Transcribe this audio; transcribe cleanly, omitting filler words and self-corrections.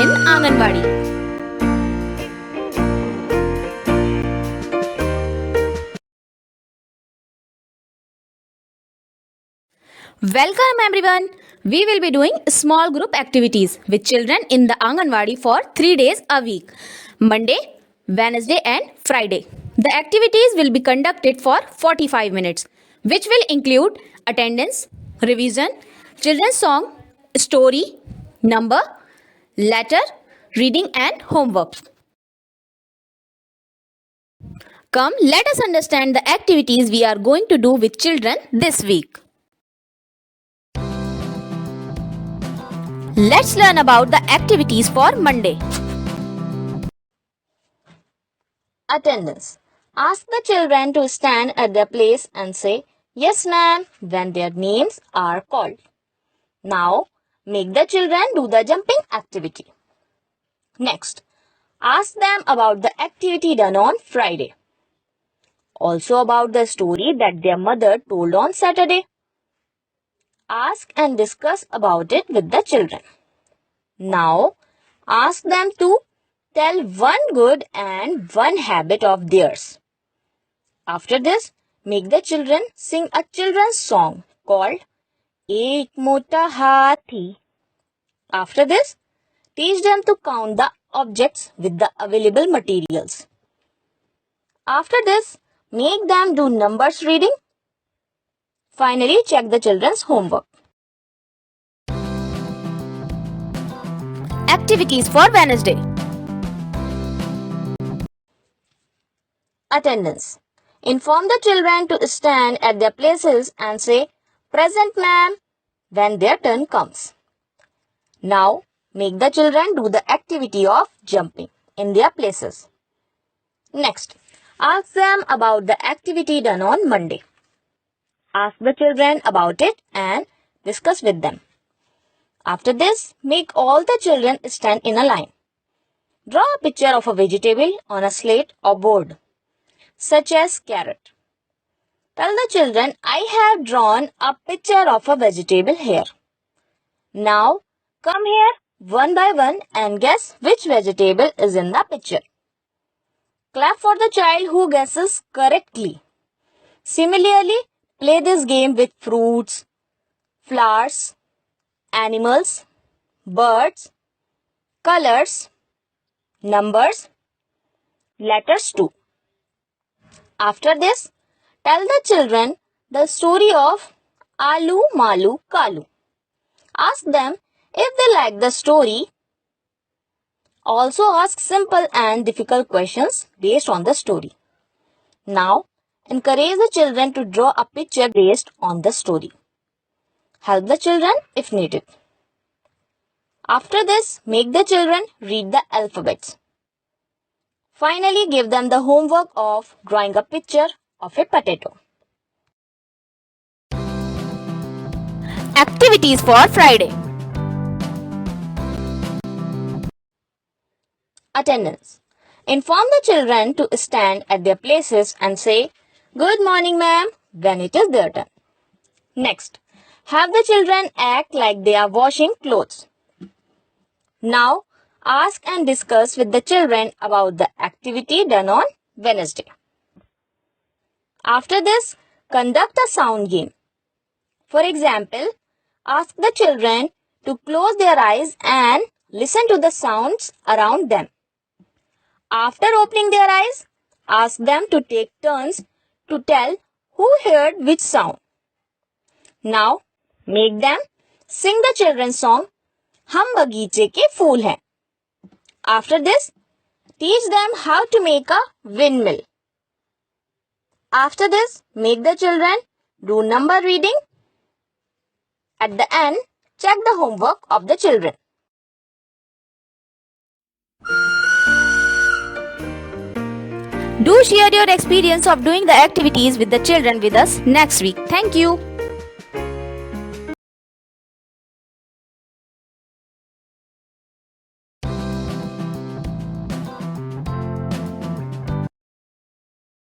in Anganwadi. Welcome everyone. We will be doing small group activities with children in the Anganwadi for 3 days a week. Monday, Wednesday and Friday. The activities will be conducted for 45 minutes, which will include attendance, revision, children's song, story, number, letter, reading and homework. Come, let us understand the activities we are going to do with children this week. Let's learn about the activities for Monday. Attendance. Ask the children to stand at their place and say, "Yes, ma'am," when their names are called. Now, make the children do the jumping activity. Next, ask them about the activity done on Friday. Also about the story that their mother told on Saturday. Ask and discuss about it with the children. Now, ask them to tell one good and one habit of theirs. After this, make the children sing a children's song called Ek Mota Hathi. After this, teach them to count the objects with the available materials. After this, make them do numbers reading. Finally, check the children's homework. Activities for Wednesday. Attendance. Inform the children to stand at their places and say, "Present, ma'am," when their turn comes. Now, make the children do the activity of jumping in their places. Next, ask them about the activity done on Monday. Ask the children about it and discuss with them. After this, make all the children stand in a line. Draw a picture of a vegetable on a slate or board, such as carrot. Tell the children, "I have drawn a picture of a vegetable here. Now, come here one by one and guess which vegetable is in the picture." Clap for the child who guesses correctly. Similarly, play this game with fruits, flowers, animals, birds, colors, numbers, letters too. After this, tell the children the story of Aalu, Malu, Kalu. Ask them if they like the story. Also ask simple and difficult questions based on the story. Now, encourage the children to draw a picture based on the story. Help the children if needed. After this, make the children read the alphabets. Finally, give them the homework of drawing a picture of a potato. Activities for Friday. Attendance. Inform the children to stand at their places and say, "Good morning, ma'am," when it is their turn. Next, have the children act like they are washing clothes. Now, ask and discuss with the children about the activity done on Wednesday. After this, conduct a sound game. For example, ask the children to close their eyes and listen to the sounds around them. After opening their eyes, ask them to take turns to tell who heard which sound. Now, make them sing the children's song, "Hum Bagiche ke Phool Hain." After this, teach them how to make a windmill. After this, make the children do number reading. At the end, check the homework of the children. Do share your experience of doing the activities with the children with us next week. Thank you.